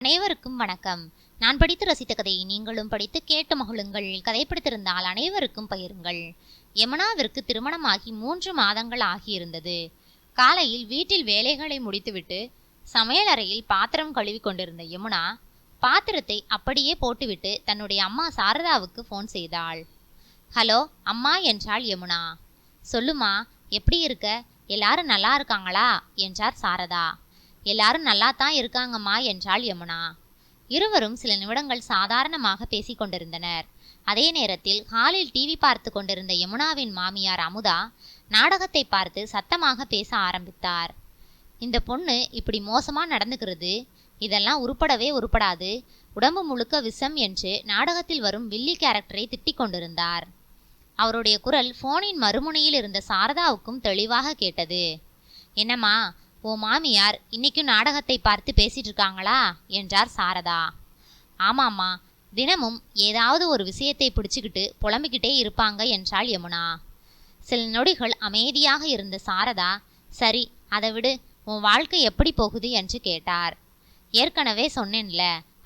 அனைவருக்கும் வணக்கம். நான் படித்து ரசித்த கதையை நீங்களும் படித்து கேட்டு மகிழுங்கள். கதை பிடித்திருந்தால் அனைவருக்கும் பகிருங்கள். யமுனாவிற்கு திருமணமாகி 3 மாதங்கள் ஆகியிருந்தது. காலையில் வீட்டில் வேலைகளை முடித்துவிட்டு சமையலறையில் பாத்திரம் கழுவி கொண்டிருந்த யமுனா பாத்திரத்தை அப்படியே போட்டுவிட்டு தன்னுடைய அம்மா சாரதாவுக்கு ஃபோன் செய்தாள். ஹலோ அம்மா என்றாள் யமுனா. சொல்லுமா, எப்படி இருக்க? எல்லாரும் நல்லா இருக்காங்களா என்றார் சாரதா. எல்லாரும் நல்லா தான் இருக்காங்கம்மா என்றாள் யமுனா. இருவரும் சில நிமிடங்கள் சாதாரணமாக பேசிக் கொண்டிருந்தனர். அதே நேரத்தில் ஹாலில் டிவி பார்த்து கொண்டிருந்த யமுனாவின் மாமியார் அமுதா நாடகத்தை பார்த்து சத்தமாக பேச ஆரம்பித்தார். இந்த பொண்ணு இப்படி மோசமா நடந்துக்கிறது, இதெல்லாம் உருப்படவே உருப்படாது, உடம்பு முழுக்க விஷம் என்று நாடகத்தில் வரும் வில்லி கேரக்டரை திட்டிக் கொண்டிருந்தார். அவருடைய குரல் போனின் மறுமுனையில் இருந்த சாரதாவுக்கும் தெளிவாக கேட்டது. என்னம்மா, ஓ மாமியார் இன்னைக்கும் நாடகத்தை பார்த்து பேசிட்டு இருக்காங்களா என்றார் சாரதா. ஆமாம்மா, தினமும் ஏதாவது ஒரு விஷயத்தை பிடிச்சுக்கிட்டு புலம்பிக்கிட்டே இருப்பாங்க என்றாள் யமுனா. சில நொடிகள் அமைதியாக இருந்த சாரதா, சரி அதை விடு, உன் வாழ்க்கை எப்படி போகுது என்று கேட்டார். ஏற்கனவே சொன்னேன்ல,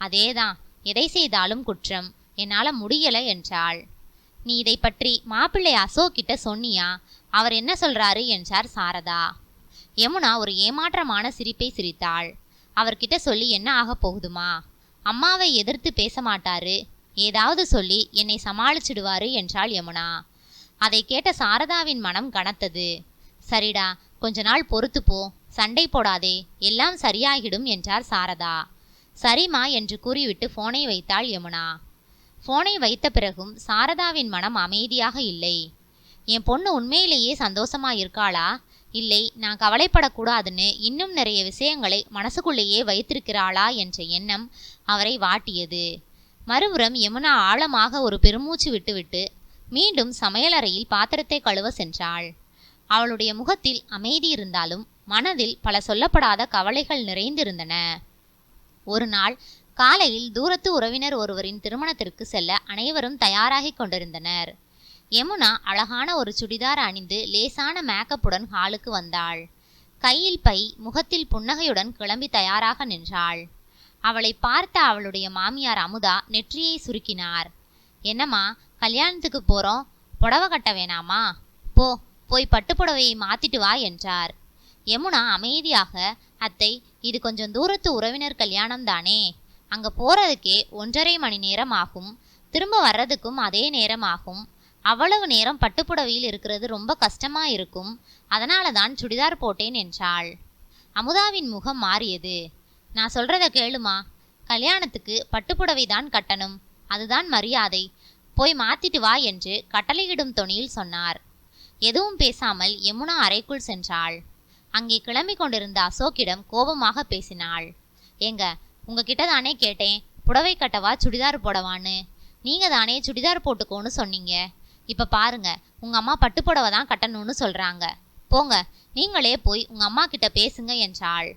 அதேதான், எதை செய்தாலும் குற்றம், என்னால முடியல என்றாள். நீ இதை பற்றி மாப்பிள்ளை அசோக் கிட்ட சொன்னியா? அவர் என்ன சொல்றாரு என்றார் சாரதா. யமுனா ஒரு ஏமாற்றமான சிரிப்பை சிரித்தாள். அவர்கிட்ட சொல்லி என்ன ஆக போகுதுமா? அம்மாவை எதிர்த்து பேச மாட்டாரு, ஏதாவது சொல்லி என்னை சமாளிச்சிடுவாரு என்றாள் யமுனா. அதை கேட்ட சாரதாவின் மனம் கனத்தது. சரிடா, கொஞ்ச நாள் பொறுத்து போ, சண்டை போடாதே, எல்லாம் சரியாகிடும் என்றார் சாரதா. சரிம்மா என்று கூறிவிட்டு போனை வைத்தாள் யமுனா. போனை வைத்த பிறகும் சாரதாவின் மனம் அமைதியாக இல்லை. என் பொண்ணு உண்மையிலேயே சந்தோஷமா இருக்காளா, இல்லை நான் கவலைப்படக்கூடாதுன்னு இன்னும் நிறைய விஷயங்களை மனசுக்குள்ளேயே வைத்திருக்கிறாளா என்ற எண்ணம் அவரை வாட்டியது. மறுபுறம் யமுனா ஆழமாக ஒரு பெருமூச்சு விட்டுவிட்டு மீண்டும் சமையலறையில் பாத்திரத்தை கழுவ சென்றாள். அவளுடைய முகத்தில் அமைதி இருந்தாலும் மனதில் பல சொல்லப்படாத கவலைகள் நிறைந்திருந்தன. ஒரு நாள் காலையில் தூரத்து உறவினர் ஒருவரின் திருமணத்திற்கு செல்ல அனைவரும் தயாராகி கொண்டிருந்தனர். யமுனா அழகான ஒரு சுடிதார் அணிந்து லேசான மேக்கப்புடன் ஹாலுக்கு வந்தாள். கையில் பை, முகத்தில் புன்னகையுடன் கிளம்பி தயாராக நின்றாள். அவளை பார்த்த அவளுடைய மாமியார் அமுதா நெற்றியை சுருக்கினார். என்னம்மா, கல்யாணத்துக்கு போறோம், புடவை கட்ட வேணாமா? போய் பட்டுப்புடவையை மாத்திட்டு வா என்றார். யமுனா அமைதியாக, அத்தை, இது கொஞ்சம் தூரத்து உறவினர் கல்யாணம் தானே, அங்க போறதுக்கே 1.5 மணி நேரம் ஆகும், திரும்ப வர்றதுக்கும் அதே நேரம் ஆகும், அவ்வளவு நேரம் பட்டுப்புடவையில் இருக்கிறது ரொம்ப கஷ்டமா இருக்கும், அதனால தான் சுடிதார் போட்டேன் என்றாள். அமுதாவின் முகம் மாறியது. நான் சொல்றத கேளுமா, கல்யாணத்துக்கு பட்டுப்புடவை தான் கட்டணும், அதுதான் மரியாதை, போய் மாத்திட்டு வா என்று கட்டளையிடும் தொனியில் சொன்னார். எதுவும் பேசாமல் யமுனா அறைக்குள் சென்றாள். அங்கே கிளம்பி கொண்டிருந்த அசோக்கிடம் கோபமாக பேசினாள். ஏங்க, உங்ககிட்ட தானே கேட்டேன் புடவை கட்டவா சுடிதார் போடவான்னு, நீங்க தானே சுடிதார் போட்டுக்கோன்னு சொன்னீங்க, இப்ப பாருங்க உங்க அம்மா பட்டுப்புடவை தான் கட்டணும்னு சொல்றாங்க, போங்க நீங்களே போய் உங்க அம்மா கிட்ட பேசுங்க என்றாள்.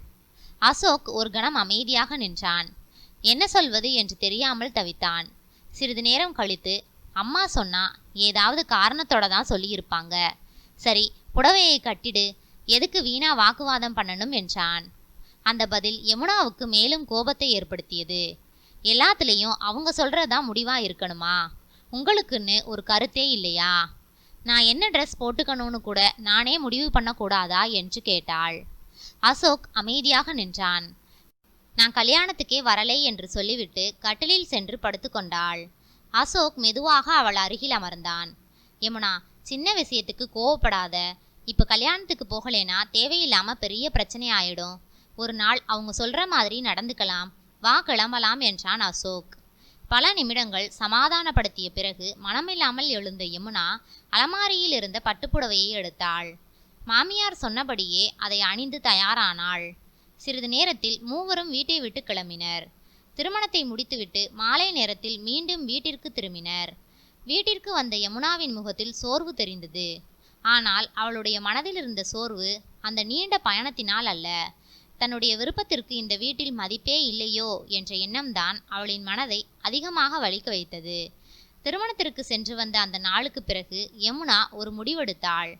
அசோக் ஒரு கணம் அமைதியாக நின்றான். என்ன சொல்வது என்று தெரியாமல் தவித்தான். சிறிது நேரம் கழித்து, அம்மா சொன்னா ஏதாவது காரணத்தோட தான் சொல்லியிருப்பாங்க, சரி புடவையை கட்டிடு, எதுக்கு வீணா வாக்குவாதம் பண்ணணும் என்றான். அந்த பதில் யமுனாவுக்கு மேலும் கோபத்தை ஏற்படுத்தியது. எல்லாத்துலேயும் அவங்க சொல்றதுதான் முடிவா இருக்கணுமா? உங்களுக்குன்னு ஒரு கருத்தே இல்லையா? நான் என்ன ட்ரெஸ் போட்டுக்கணும்னு கூட நானே முடிவு பண்ணக்கூடாதா என்று கேட்டாள். அசோக் அமைதியாக நின்றான். நான் கல்யாணத்துக்கே வரலை என்று சொல்லிவிட்டு கட்டிலில் சென்று படுத்துக்கொண்டாள். அசோக் மெதுவாக அவள் அருகில் அமர்ந்தான். யமுனா, சின்ன விஷயத்துக்கு கோவப்படாத, இப்ப கல்யாணத்துக்கு போகலேனா தேவையில்லாம பெரிய பிரச்சனை ஆயிடும், ஒரு நாள் அவங்க சொல்ற மாதிரி நடந்துக்கலாம், வா கிளம்பலாம் என்றான் அசோக். பல நிமிடங்கள் சமாதானப்படுத்திய பிறகு மனமில்லாமல் எழுந்த யமுனா அலமாரியில் இருந்த பட்டுப்புடவையை எடுத்தாள். மாமியார் சொன்னபடியே அதை அணிந்து தயாரானாள். சிறிது நேரத்தில் மூவரும் வீட்டை விட்டு கிளம்பினர். திருமணத்தை முடித்துவிட்டு மாலை நேரத்தில் மீண்டும் வீட்டிற்கு திரும்பினர். வீட்டிற்கு வந்த யமுனாவின் முகத்தில் சோர்வு தெரிந்தது. ஆனால் அவளுடைய மனதில் இருந்த சோர்வு அந்த நீண்ட பயணத்தினால் அல்ல, தன்னுடைய விருப்பத்திற்கு இந்த வீட்டில் மதிப்பே இல்லையோ என்ற எண்ணம்தான் அவளின் மனதை அதிகமாக வலிக்க வைத்தது. திருமணத்திற்கு சென்று வந்த அந்த நாளுக்கு பிறகு யமுனா ஒரு முடிவெடுத்தாள்.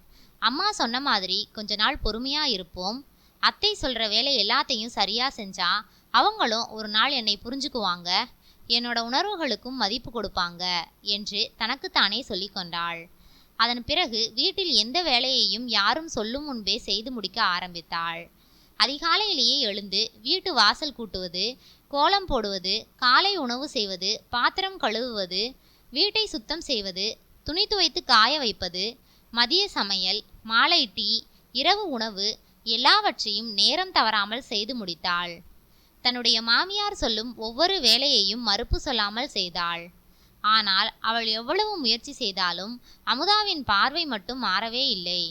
அம்மா சொன்ன மாதிரி கொஞ்ச நாள் பொறுமையா இருப்போம், அத்தை சொல்ற வேலை எல்லாத்தையும் சரியா செஞ்சா அவங்களும் ஒரு நாள் என்னை புரிஞ்சுக்குவாங்க, என்னோட உணர்வுகளுக்கும் மதிப்பு கொடுப்பாங்க என்று தனக்குத்தானே சொல்லி கொண்டாள். அதன் பிறகு வீட்டில் எந்த வேலையையும் யாரும் சொல்லும் முன்பே செய்து முடிக்க ஆரம்பித்தாள். அதிகாலையிலேயே எழுந்து வீட்டு வாசல் கூட்டுவது, கோலம் போடுவது, காலை உணவு செய்வது, பாத்திரம் கழுவுவது, வீட்டை சுத்தம் செய்வது, துணி துவைத்து காய வைப்பது, மதிய சமையல், மாலை டீ, இரவு உணவு எல்லாவற்றையும் நேரம் தவறாமல் செய்து முடித்தாள். தன்னுடைய மாமியார் சொல்லும் ஒவ்வொரு வேலையையும் மறுப்பு சொல்லாமல் செய்தாள். ஆனால் அவள் எவ்வளவு முயற்சி செய்தாலும் அமுதாவின் பார்வை மட்டும் மாறவே இல்லை.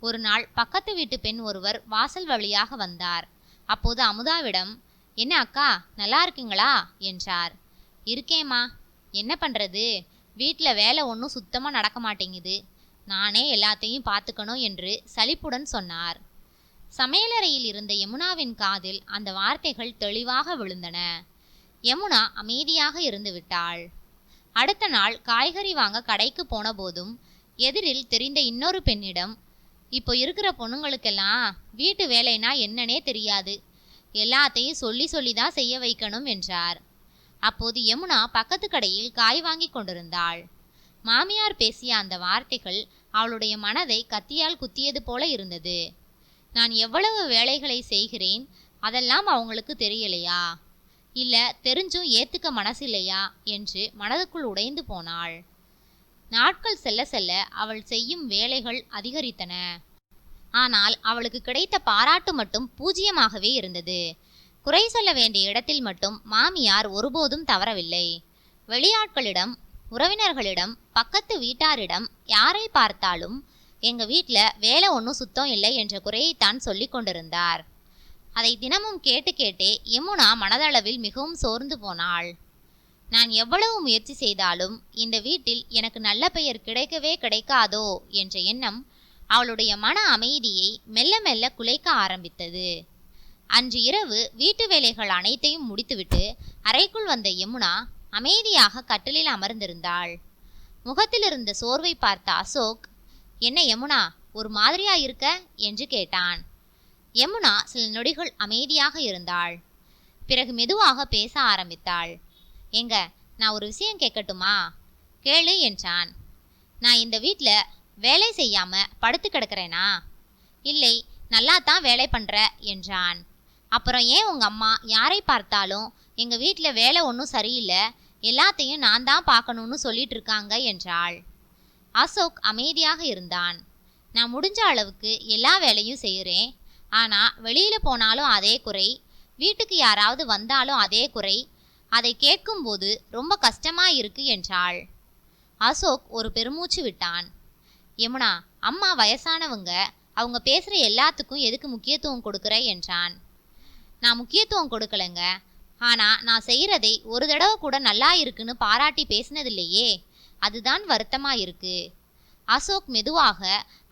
ஒரு நாள் பக்கத்து வீட்டு பெண் ஒருவர் வாசல் வழியாக வந்தார். அப்போது அமுதாவிடம், என்ன அக்கா, நல்லா இருக்கீங்களா என்றார். இருக்கேம்மா, என்ன பண்ணுறது, வீட்டில் வேலை ஒன்றும் சுத்தமாக நடக்க மாட்டேங்குது, நானே எல்லாத்தையும் பார்த்துக்கணும் என்று சலிப்புடன் சொன்னார். சமையலறையில் இருந்த யமுனாவின் காதில் அந்த வார்த்தைகள் தெளிவாக விழுந்தன. யமுனா அமைதியாக இருந்து விட்டாள். அடுத்த நாள் காய்கறி வாங்க கடைக்கு போன போதும் எதிரில் தெரிந்த இன்னொரு பெண்ணிடம், இப்போ இருக்கிற பொண்ணுங்களுக்கெல்லாம் வீட்டு வேலைனா என்னன்னே தெரியாது, எல்லாத்தையும் சொல்லி சொல்லி தான் செய்ய வைக்கணும் என்றார். அப்போது யமுனா பக்கத்து கடையில் காய் வாங்கி கொண்டிருந்தாள். மாமியார் பேசிய அந்த வார்த்தைகள் அவளுடைய மனதை கத்தியால் குத்தியது போல இருந்தது. நான் எவ்வளவு வேலைகளை செய்கிறேன், அதெல்லாம் அவங்களுக்கு தெரியலையா, இல்ல தெரிஞ்சும் ஏத்துக்க மனசில்லையா என்று மனதுக்குள் உடைந்து போனாள். நாட்கள் செல்ல செல்ல அவள் செய்யும் வேலைகள் அதிகரித்தன. ஆனால் அவளுக்கு கிடைத்த பாராட்டு மட்டும் பூஜ்யமாகவே இருந்தது. குறை சொல்ல வேண்டிய இடத்தில் மட்டும் மாமியார் ஒருபோதும் தவறவில்லை. வெளியாட்களிடம், உறவினர்களிடம், பக்கத்து வீட்டாரிடம் யாரை பார்த்தாலும் எங்க வீட்டில் வேலை ஒன்றும் சுத்தம் இல்லை என்ற குறையைத்தான் சொல்லி கொண்டிருந்தார். அதை தினமும் கேட்டு கேட்டே யமுனா மனதளவில் மிகவும் சோர்ந்து போனாள். நான் எவ்வளவு முயற்சி செய்தாலும் இந்த வீட்டில் எனக்கு நல்ல பெயர் கிடைக்கவே கிடைக்காதோ என்ற எண்ணம் அவளுடைய மன அமைதியை மெல்ல மெல்ல குலைக்க ஆரம்பித்தது. அன்று இரவு வீட்டு வேலைகள் அனைத்தையும் முடித்துவிட்டு அறைக்குள் வந்த யமுனா அமைதியாக கட்டிலில் அமர்ந்திருந்தாள். முகத்தில் இருந்த சோர்வை பார்த்த அசோக், என்ன யமுனா, ஒரு மாதிரியா இருக்க என்று கேட்டான். யமுனா சில நொடிகள் அமைதியாக இருந்தாள். பிறகு மெதுவாக பேச ஆரம்பித்தாள். எங்க, நான் ஒரு விஷயம் கேட்கட்டுமா? கேளு என்றான். நான் இந்த வீட்டில் வேலை செய்யாம படுத்து கிடக்கிறேனா? இல்லை, நல்லா தான் வேலை பண்ற என்றான். அப்புறம் ஏன் உங்க அம்மா யாரை பார்த்தாலும் எங்க வீட்டில் வேலை ஒன்றும் சரியில்லை, எல்லாத்தையும் நான் தான் பார்க்கணும்னு சொல்லிட்டு இருக்காங்க என்றாள். அசோக் அமைதியாக இருந்தான். நான் முடிஞ்ச அளவுக்கு எல்லா வேலையும் செய்கிறேன், ஆனால் வெளியில் போனாலும் அதே குறை, வீட்டுக்கு யாராவது வந்தாலும் அதே குறை, அதை கேட்கும்போது ரொம்ப கஷ்டமாக இருக்கு என்றாள். அசோக் ஒரு பெருமூச்சு விட்டான். யமுனா, அம்மா வயசானவங்க, அவங்க பேசுகிற எல்லாத்துக்கும் எதுக்கு முக்கியத்துவம் கொடுக்குற என்றான். நான் முக்கியத்துவம் கொடுக்கலைங்க, ஆனால் நான் செய்கிறதை ஒரு தடவை கூட நல்லா இருக்குன்னு பாராட்டி பேசினதில்லையே, அதுதான் வருத்தமாக இருக்கு. அசோக் மெதுவாக,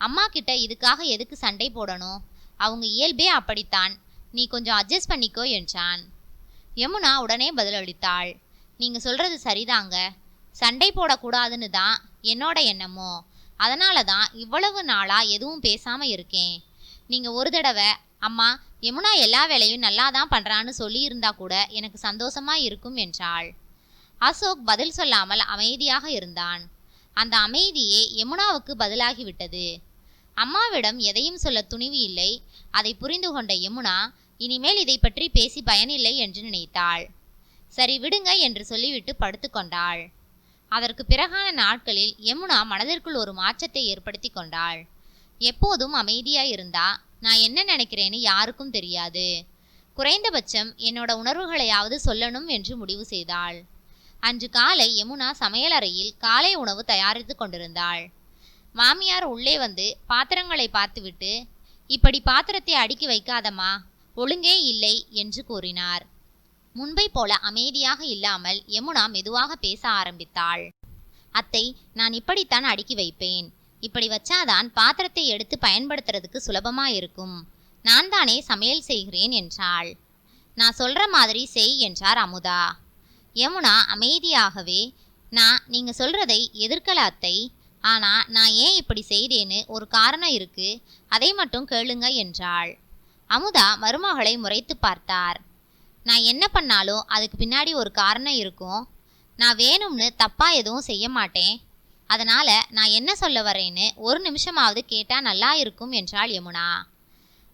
அம்மா கிட்ட இதுக்காக எதுக்கு சண்டை போடணும், அவங்க இயல்பே அப்படித்தான், நீ கொஞ்சம் அட்ஜஸ்ட் பண்ணிக்கோ என்றான். யமுனா உடனே பதிலளித்தாள். நீங்கள் சொல்கிறது சரிதாங்க, சண்டை போடக்கூடாதுன்னு தான் என்னோட எண்ணமோ, அதனால தான் இவ்வளவு நாளாக எதுவும் பேசாமல் இருக்கேன். நீங்கள் ஒரு தடவை அம்மா யமுனா எல்லா வேலையும் நல்லா தான் பண்ணுறான்னு சொல்லியிருந்தா கூட எனக்கு சந்தோஷமாக இருக்கும் என்றாள். அசோக் பதில் சொல்லாமல் அமைதியாக இருந்தான். அந்த அமைதியே யமுனாவுக்கு பதிலாகிவிட்டது. அம்மாவிடம் எதையும் சொல்ல துணிவு இல்லை. அதை புரிந்து கொண்ட யமுனா இனிமேல் இதை பற்றி பேசி பயனில்லை என்று நினைத்தாள். சரி விடுங்க என்று சொல்லிவிட்டு படுத்துக்கொண்டாள். அதற்கு பிறகான நாட்களில் யமுனா மனதிற்குள் ஒரு மாற்றத்தை ஏற்படுத்தி கொண்டாள். எப்போதும் அமைதியாய் இருந்தா நான் என்ன நினைக்கிறேன்னு யாருக்கும் தெரியாது, குறைந்தபட்சம் என்னோட உணர்வுகளையாவது சொல்லணும் என்று முடிவு செய்தாள். அன்று காலை யமுனா சமையலறையில் காலை உணவு தயாரித்து கொண்டிருந்தாள். மாமியார் உள்ளே வந்து பாத்திரங்களை பார்த்துவிட்டு, இப்படி பாத்திரத்தை அடுக்கி வைக்காதம்மா, ஒழுங்கே இல்லை என்று கூறினார். முன்பை போல அமைதியாக இல்லாமல் யமுனா மெதுவாக பேச ஆரம்பித்தாள். அத்தை, நான் இப்படித்தான் அடுக்கி வைப்பேன், இப்படி வச்சாதான் பாத்திரத்தை எடுத்து பயன்படுத்துறதுக்கு சுலபமா இருக்கும், நான் தானே சமையல் செய்கிறேன் என்றாள். நான் சொல்ற மாதிரி செய் என்றார் அமுதா. யமுனா அமைதியாகவே, நீங்க சொல்றதை எதிர்க்கல அத்தை, ஆனா நான் ஏன் இப்படி செய்தேன்னு ஒரு காரணம் இருக்கு, அதை மட்டும் கேளுங்க என்றாள். அமுதா மருமகளை முறைத்து பார்த்தார். நான் என்ன பண்ணாலும் அதுக்கு பின்னாடி ஒரு காரணம் இருக்கும். நான் வேணும்னு தப்பா எதுவும் செய்ய மாட்டேன். அதனால நான் என்ன சொல்ல வரேன்னு ஒரு நிமிஷமாவது கேட்டா நல்லா இருக்கும் என்றாள் யமுனா.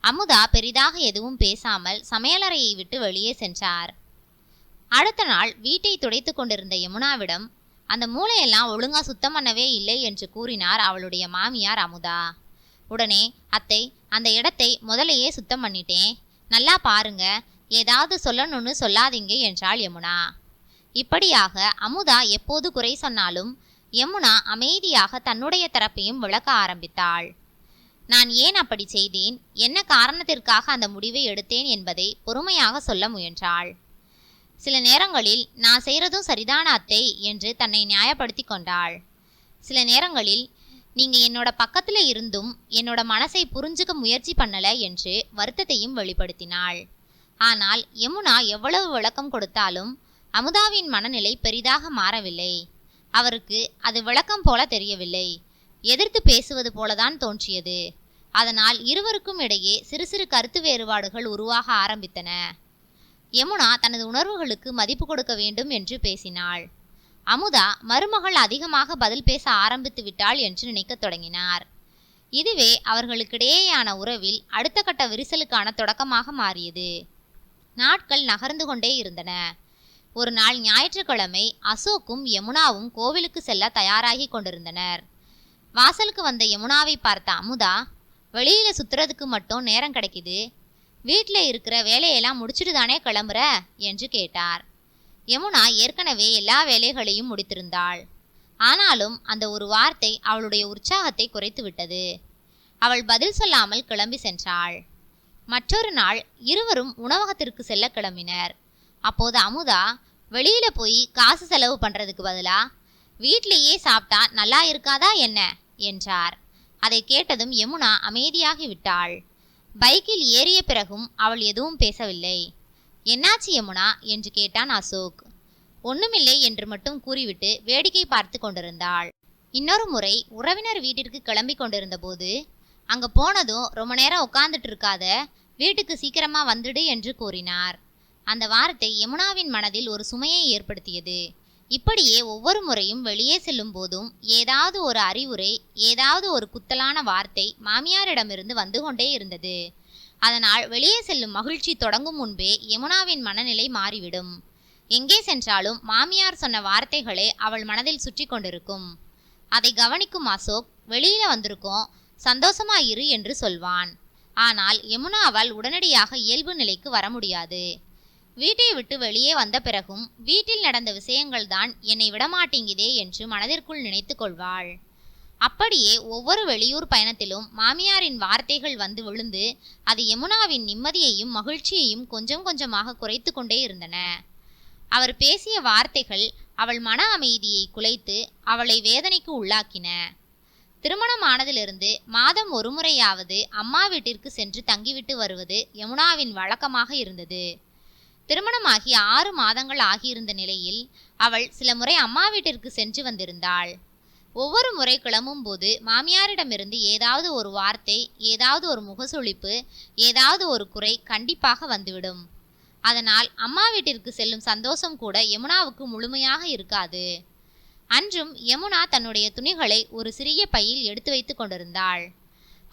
அமுதா பெரிதாக எதுவும் பேசாமல் சமையலறையை விட்டு வெளியே சென்றார். அடுத்த நாள் வீட்டை துடைத்து கொண்டிருந்த யமுனாவிடம் அந்த மூளையெல்லாம் ஒழுங்கா சுத்தம் பண்ணவே இல்லை என்று கூறினார் அவளுடைய மாமியார் அமுதா. உடனே, அத்தை, அந்த இடத்தை முதலையே சுத்தம் பண்ணிட்டேன், நல்லா பாருங்க, ஏதாவது சொல்லணும்னு சொல்லாதீங்க என்றாள் யமுனா. இப்படியாக அமுதா எப்போது குறை சொன்னாலும் யமுனா அமைதியாக தன்னுடைய தரப்பையும் விளக்க ஆரம்பித்தாள். நான் ஏன் அப்படி செய்தேன், என்ன காரணத்திற்காக அந்த முடிவை எடுத்தேன் என்பதை பொறுமையாக சொல்ல முயன்றாள். சில நேரங்களில் நான் செய்கிறதும் சரிதான அத்தை என்று தன்னை நியாயப்படுத்தி கொண்டாள். சில நேரங்களில் நீங்க என்னோட பக்கத்துல இருந்தும் என்னோட மனசை புரிஞ்சுக்க முயற்சி பண்ணல என்று வருத்தத்தையும் வெளிப்படுத்தினாள். ஆனால் யமுனா எவ்வளவு விளக்கம் கொடுத்தாலும் அமுதாவின் மனநிலை பெரிதாக மாறவில்லை. அவருக்கு அது விளக்கம் போல தெரியவில்லை, எதிர்த்து பேசுவது போலதான் தோன்றியது. அதனால் இருவருக்கும் இடையே சிறு சிறு கருத்து வேறுபாடுகள் உருவாக ஆரம்பித்தன. யமுனா தனது உணர்வுகளுக்கு மதிப்பு கொடுக்க வேண்டும் என்று பேசினாள். அமுதா மருமகள் அதிகமாக பதில் பேச ஆரம்பித்து விட்டாள் என்று நினைக்கத் தொடங்கினார். இதுவே அவர்களுக்கிடையேயான உறவில் அடுத்த கட்ட விரிசலுக்கான தொடக்கமாக மாறியது. நாட்கள் நகர்ந்து கொண்டே இருந்தன. ஒரு நாள் ஞாயிற்றுக்கிழமை அசோக்கும் யமுனாவும் கோவிலுக்கு செல்ல தயாராகி கொண்டிருந்தனர். வாசலுக்கு வந்த யமுனாவை பார்த்த அமுதா, வெளியில சுத்துறதுக்கு மட்டும் நேரம் கிடைக்குது, வீட்டில் இருக்கிற வேலையெல்லாம் முடிச்சுட்டு தானே கிளம்புற என்று கேட்டார். யமுனா ஏற்கனவே எல்லா வேலைகளையும் முடித்திருந்தாள். ஆனாலும் அந்த ஒரு வார்த்தை அவளுடைய உற்சாகத்தை குறைத்து விட்டது. அவள் பதில் சொல்லாமல் கிளம்பி சென்றாள். மற்றொரு நாள் இருவரும் உணவகத்திற்கு செல்ல கிளம்பினர். அப்போது அமுதா, வெளியில போய் காசு செலவு பண்றதுக்கு பதிலா வீட்டிலேயே சாப்பிட்டா நல்லா இருக்காதா என்ன என்றார். அதை கேட்டதும் யமுனா அமைதியாகி விட்டாள். பைக்கில் ஏறிய பிறகும் அவள் எதுவும் பேசவில்லை. என்னாச்சு யமுனா என்று கேட்டான் அசோக். ஒண்ணுமில்லை என்று மட்டும் கூறிவிட்டு வேடிக்கை பார்த்து கொண்டிருந்தாள். இன்னொரு முறை உறவினர் வீட்டிற்கு கிளம்பி கொண்டிருந்த போது, அங்க போனதும் ரொம்ப நேரம் உட்கார்ந்துட்டு இருக்காத, வீட்டுக்கு சீக்கிரமா வந்துடு என்று கூறினார். அந்த வார்த்தை யமுனாவின் மனதில் ஒரு சுமையை ஏற்படுத்தியது. இப்படியே ஒவ்வொரு முறையும் வெளியே செல்லும் போதும் ஏதாவது ஒரு அறிவுரை, ஏதாவது ஒரு குத்தலான வார்த்தை மாமியாரிடமிருந்து வந்து கொண்டே இருந்தது. அதனால் வெளியே செல்லும் மகிழ்ச்சி தொடங்கும் முன்பே யமுனாவின் மனநிலை மாறிவிடும். எங்கே சென்றாலும் மாமியார் சொன்ன வார்த்தைகளே அவள் மனதில் சுற்றி கொண்டிருக்கும். அதை கவனிக்கும் அசோக், வெளியில வந்திருக்கோம், சந்தோஷமா இரு என்று சொல்வான். ஆனால் யமுனாவால் உடனடியாக இயல்பு நிலைக்கு வர முடியாது. வீட்டை விட்டு வெளியே வந்த பிறகும் வீட்டில் நடந்த விஷயங்கள் தான் என்னை விடமாட்டேங்குதே என்று மனதிற்குள் நினைத்து கொள்வாள். அப்படியே ஒவ்வொரு வெளியூர் பயணத்திலும் மாமியாரின் வார்த்தைகள் வந்து விழுந்து அது யமுனாவின் நிம்மதியையும் மகிழ்ச்சியையும் கொஞ்சம் கொஞ்சமாக குறைத்து கொண்டே இருந்தன. அவர் பேசிய வார்த்தைகள் அவள் மன அமைதியை குலைத்து அவளை வேதனைக்கு உள்ளாக்கின. திருமணமானதிலிருந்து மாதம் ஒரு முறையாவது அம்மா வீட்டிற்கு சென்று தங்கிவிட்டு வருவது யமுனாவின் வழக்கமாக இருந்தது. திருமணமாகி 6 மாதங்கள் ஆகியிருந்த நிலையில் அவள் சில முறை அம்மா வீட்டிற்கு சென்று வந்திருந்தாள். ஒவ்வொரு முறை கிளம்பும் போது மாமியாரிடமிருந்து ஏதாவது ஒரு வார்த்தை, ஏதாவது ஒரு முகசுளிப்பு, ஏதாவது ஒரு குறை கண்டிப்பாக வந்துவிடும். அதனால் அம்மா வீட்டிற்கு செல்லும் சந்தோஷம் கூட யமுனாவுக்கு முழுமையாக இருக்காது. அன்றும் யமுனா தன்னுடைய துணிகளை ஒரு சிறிய பையில் எடுத்து வைத்து கொண்டிருந்தாள்.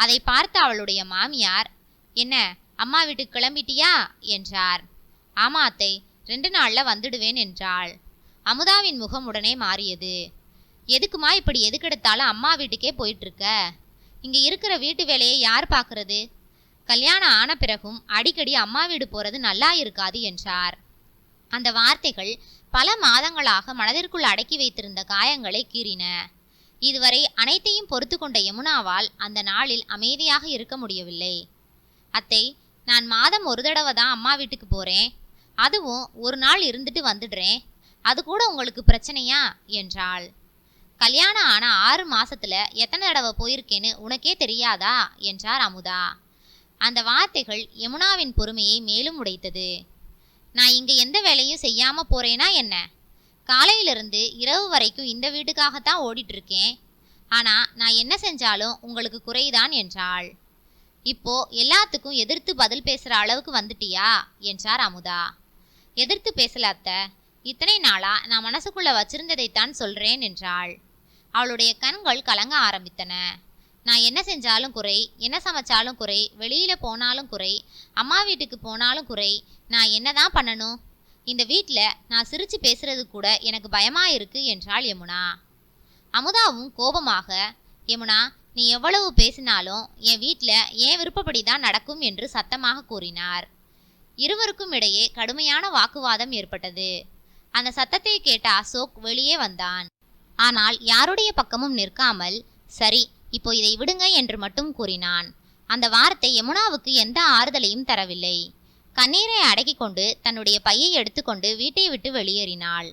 அதை பார்த்த அவளுடைய மாமியார், என்ன அம்மா வீட்டுக்கு கிளம்பிட்டியா என்றார். ஆமா அத்தை, 2 நாள்ல வந்துடுவேன் என்றாள். அமுதாவின் முகம் உடனே மாறியது. எதுக்குமா இப்படி எதுக்கெடுத்தாலும் அம்மா வீட்டுக்கே போயிட்டு இருக்க? இங்க இருக்கிற வீட்டு வேலையை யார் பார்க்கறது? கல்யாணம் ஆன பிறகும் அடிக்கடி அம்மா வீடு போறது நல்லா இருக்காது என்றார். அந்த வார்த்தைகள் பல மாதங்களாக மனதிற்குள் அடக்கி வைத்திருந்த காயங்களை கீறின. இதுவரை அனைத்தையும் பொறுத்து கொண்ட யமுனாவால் அந்த நாளில் அமைதியாக இருக்க முடியவில்லை. அத்தை, நான் மாதம் ஒரு தடவை தான் அம்மா வீட்டுக்கு போறேன், அதுவும் ஒரு நாள் இருந்துட்டு வந்துடுறேன், அது கூட உங்களுக்கு பிரச்சனையா என்றாள். கல்யாணம் ஆன 6 மாசத்துல எத்தனை தடவை போயிருக்கேன்னு உனக்கே தெரியாதா என்றார் அமுதா. அந்த வார்த்தைகள் யமுனாவின் பொறுமையை மேலும் உடைத்தது. நான் இங்க எந்த வேலையும் செய்யாம போறேனா என்ன? காலையிலிருந்து இரவு வரைக்கும் இந்த வீட்டுக்காகத்தான் ஓடிட்டு இருக்கேன். ஆனா நான் என்ன செஞ்சாலும் உங்களுக்கு குறைதான் என்றாள். இப்போ எல்லாத்துக்கும் எதிர்த்து பதில் பேசுற அளவுக்கு வந்துட்டியா என்றார் அமுதா. எதிர்த்து பேசல அத்தை. இத்தனை நாளா நான் மனசுக்குள்ள வச்சிருந்ததைத்தான் சொல்றேன் என்றாள். அவளுடைய கண்கள் கலங்க ஆரம்பித்தன. நான் என்ன செஞ்சாலும் குறை, என்ன சமைச்சாலும் குறை, வெளியில போனாலும் குறை, அம்மா வீட்டுக்கு போனாலும் குறை. நான் என்னதான் பண்ணணும்? இந்த வீட்டில் நான் சிரிச்சு பேசுறது கூட எனக்கு பயமா இருக்கு என்றாள் யமுனா. அமுதாவும் கோபமாக, யமுனா, நீ எவ்வளவு பேசினாலும் என் வீட்டில் என் விருப்பப்படி தான் நடக்கும் என்று சத்தமாக கூறினார். இருவருக்கும் இடையே கடுமையான வாக்குவாதம் ஏற்பட்டது. அந்த சத்தத்தை கேட்ட அசோக் வெளியே வந்தான். ஆனால் யாருடைய பக்கமும் நிற்காமல், சரி, இப்போ இதை விடுங்க என்று மட்டும் கூறினான். அந்த வார்த்தை யமுனாவுக்கு எந்த ஆறுதலையும் தரவில்லை. கண்ணீரை அடக்கி கொண்டு தன்னுடைய பையை எடுத்துக்கொண்டு வீட்டை விட்டு வெளியேறினாள்.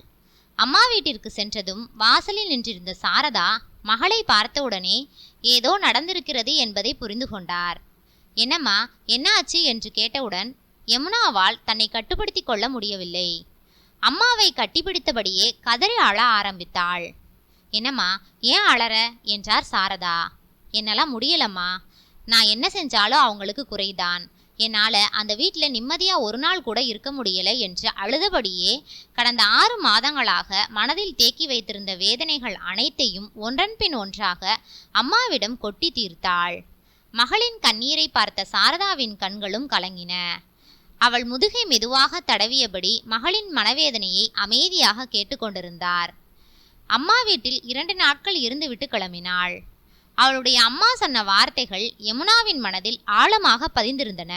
அம்மா வீட்டிற்கு சென்றதும் வாசலில் நின்றிருந்த சாரதா மகளை பார்த்தவுடனே ஏதோ நடந்திருக்கிறது என்பதை புரிந்து கொண்டார். என்னம்மா, என்ன ஆச்சு என்று கேட்டவுடன் யமுனாவால் தன்னை கட்டுப்படுத்தி கொள்ள முடியவில்லை. அம்மாவை கட்டிப்பிடித்தபடியே கதறி அழ ஆரம்பித்தாள். என்னம்மா, ஏன் அழற என்றார் சாரதா. என்னால் முடியலம்மா. நான் என்ன செஞ்சாலும் அவங்களுக்கு குறைதான். என்னால் அந்த வீட்டில் நிம்மதியாக ஒரு நாள் கூட இருக்க முடியலை என்று அழுதபடியே கடந்த 6 மாதங்களாக மனதில் தேக்கி வைத்திருந்த வேதனைகள் அனைத்தையும் ஒன்றன் பின் ஒன்றாக அம்மாவிடம் கொட்டி தீர்த்தாள். மகளின் கண்ணீரை பார்த்த சாரதாவின் கண்களும் கலங்கின. அவள் முதுகை மெதுவாக தடவியபடி மகளின் மனவேதனையை அமைதியாக கேட்டுக்கொண்டிருந்தார். அம்மா வீட்டில் 2 நாட்கள் இருந்துவிட்டு கிளம்பினாள். அவளுடைய அம்மா சொன்ன வார்த்தைகள் யமுனாவின் மனதில் ஆழமாக பதிந்திருந்தன.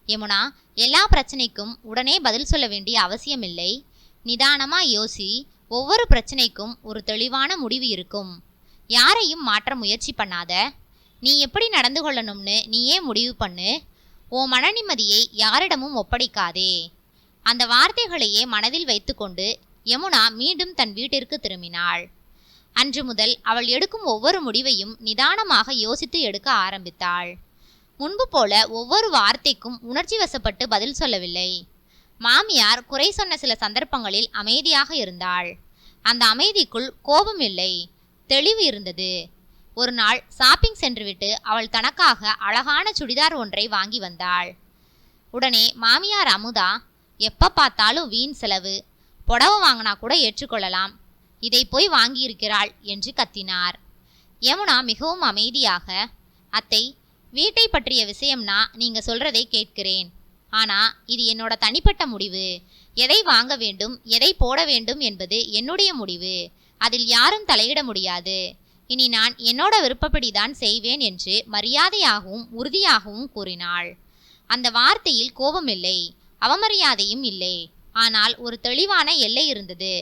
யமுனா, எல்லா பிரச்சனைக்கும் உடனே பதில் சொல்ல வேண்டிய அவசியமில்லை. நிதானமா யோசி. ஒவ்வொரு பிரச்சனைக்கும் ஒரு தெளிவான முடிவு இருக்கும். யாரையும் மாற்ற முயற்சி பண்ணாத. நீ எப்படி நடந்து கொள்ளணும்னு நீயே முடிவு பண்ணு. உன் மன நிம்மதியை யாரிடமும் ஒப்படைக்காதே. அந்த வார்த்தைகளையே மனதில் வைத்துக்கொண்டு யமுனா மீண்டும் தன் வீட்டிற்கு திரும்பினாள். அன்று முதல் அவள் எடுக்கும் ஒவ்வொரு முடிவையும் நிதானமாக யோசித்து எடுக்க ஆரம்பித்தாள். முன்பு போல ஒவ்வொரு வார்த்தைக்கும் உணர்ச்சி வசப்பட்டு பதில் சொல்லவில்லை. மாமியார் குறை சொன்ன சில சந்தர்ப்பங்களில் அமைதியாக இருந்தாள். அந்த அமைதிக்குள் கோபம் இல்லை, தெளிவு இருந்தது. ஒரு நாள் ஷாப்பிங் சென்றுவிட்டு அவள் தனக்காக அழகான சுடிதார் ஒன்றை வாங்கி வந்தாள். உடனே மாமியார் அமுதா, எப்ப பார்த்தாலும் வீண் செலவு, புடவை வாங்கினா கூட ஏற்றுக்கொள்ளலாம், இதை போய் வாங்கியிருக்கிறாள் என்று கத்தினார். யமுனா மிகவும் அமைதியாக, அத்தை, வீட்டை பற்றிய விஷயம்னா நீங்க சொல்றதை கேட்கிறேன். ஆனா இது என்னோட தனிப்பட்ட முடிவு. எதை வாங்க வேண்டும், எதை போட வேண்டும் என்பது என்னுடைய முடிவு. அதில் யாரும் தலையிட முடியாது. இனி நான் என்னோட விருப்பப்படிதான் செய்வேன் என்று மரியாதையாகவும் உறுதியாகவும் கூறினாள். அந்த வார்த்தையில் கோபம் இல்லை, அவமரியாதையும் இல்லை. ஆனால் ஒரு தெளிவான எல்லை இருந்தது.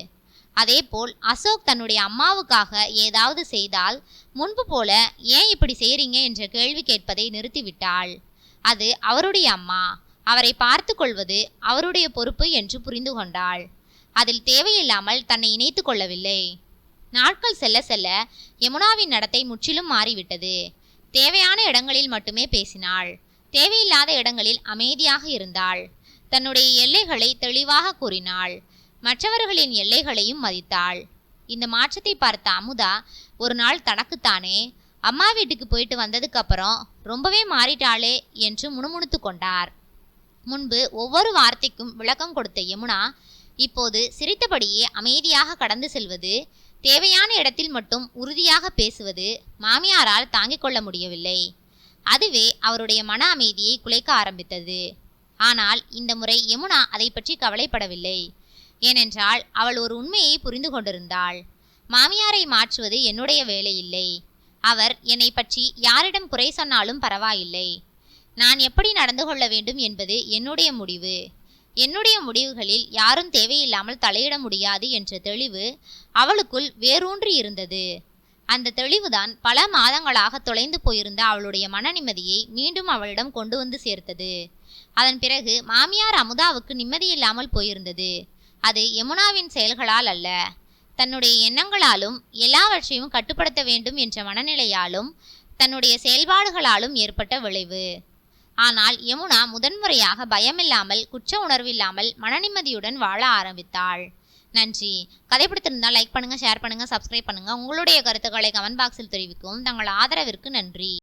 அதேபோல் அசோக் தன்னுடைய அம்மாவுக்காக ஏதாவது செய்தால் முன்பு போல ஏன் இப்படி செய்றீங்க என்ற கேள்வி கேட்பதை நிறுத்திவிட்டாள். அது அவருடைய அம்மா, அவரை பார்த்து கொள்வது அவருடைய பொறுப்பு என்று புரிந்து கொண்டாள். அதில் தேவையில்லாமல் தன்னை இணைத்து கொள்ளவில்லை. நாட்கள் செல்ல செல்ல யமுனாவின் நடத்தை முற்றிலும் மாறிவிட்டது. தேவையான இடங்களில் மட்டுமே பேசினாள். தேவையில்லாத இடங்களில் அமைதியாக இருந்தாள். தன்னுடைய எல்லைகளை தெளிவாக கூறினாள். மற்றவர்களின் எல்லைகளையும் மதித்தாள். இந்த மாற்றத்தை பார்த்த அமுதா ஒரு நாள் தனக்குத்தானே, அம்மா வீட்டுக்கு போயிட்டு வந்ததுக்கு அப்புறம் ரொம்பவே மாறிட்டாளே என்று முணுமுணுத்து கொண்டார். முன்பு ஒவ்வொரு வார்த்தைக்கும் விளக்கம் கொடுத்த யமுனா இப்போது சிரித்தபடியே அமைதியாக கடந்து செல்வது, தேவையான இடத்தில் மட்டும் உறுதியாக பேசுவது மாமியாரால் தாங்கிக் கொள்ள முடியவில்லை. அதுவே அவருடைய மன அமைதியை குலைக்க ஆரம்பித்தது. ஆனால் இந்த முறை யமுனா அதை பற்றி கவலைப்படவில்லை. ஏனென்றால் அவள் ஒரு உண்மையை புரிந்து கொண்டிருந்தாள். மாமியாரை மாற்றுவது என்னுடைய வேலை இல்லை. அவர் என்னை பற்றி யாரிடம் குறை சொன்னாலும் பரவாயில்லை. நான் எப்படி நடந்து கொள்ள வேண்டும் என்பது என்னுடைய முடிவு. என்னுடைய முடிவுகளில் யாரும் தேவையில்லாமல் தலையிட முடியாது என்ற தெளிவு அவளுக்குள் வேரூன்றி இருந்தது. அந்த தெளிவுதான் பல மாதங்களாக தொலைந்து போயிருந்த அவளுடைய மன நிம்மதியை மீண்டும் அவளிடம் கொண்டு வந்து சேர்த்தது. அதன் பிறகு மாமியார் அமுதாவுக்கு நிம்மதியில்லாமல் போயிருந்தது. அது யமுனாவின் செயல்களால் அல்ல, தன்னுடைய எண்ணங்களாலும் எல்லாவற்றையும் கட்டுப்படுத்த வேண்டும் என்ற மனநிலையாலும் தன்னுடைய செயல்பாடுகளாலும் ஏற்பட்ட விளைவு. ஆனால் யமுனா முதன்முறையாக பயமில்லாமல், குற்ற உணர்வில்லாமல் மனநிம்மதியுடன் வாழ ஆரம்பித்தாள். நன்றி. கதை பிடித்திருந்தால் லைக் பண்ணுங்க, ஷேர் பண்ணுங்க, சப்ஸ்கிரைப் பண்ணுங்க. உங்களுடைய கருத்துக்களை கமெண்ட் பாக்ஸில் தெரிவிக்கவும். தங்கள் ஆதரவிற்கு நன்றி.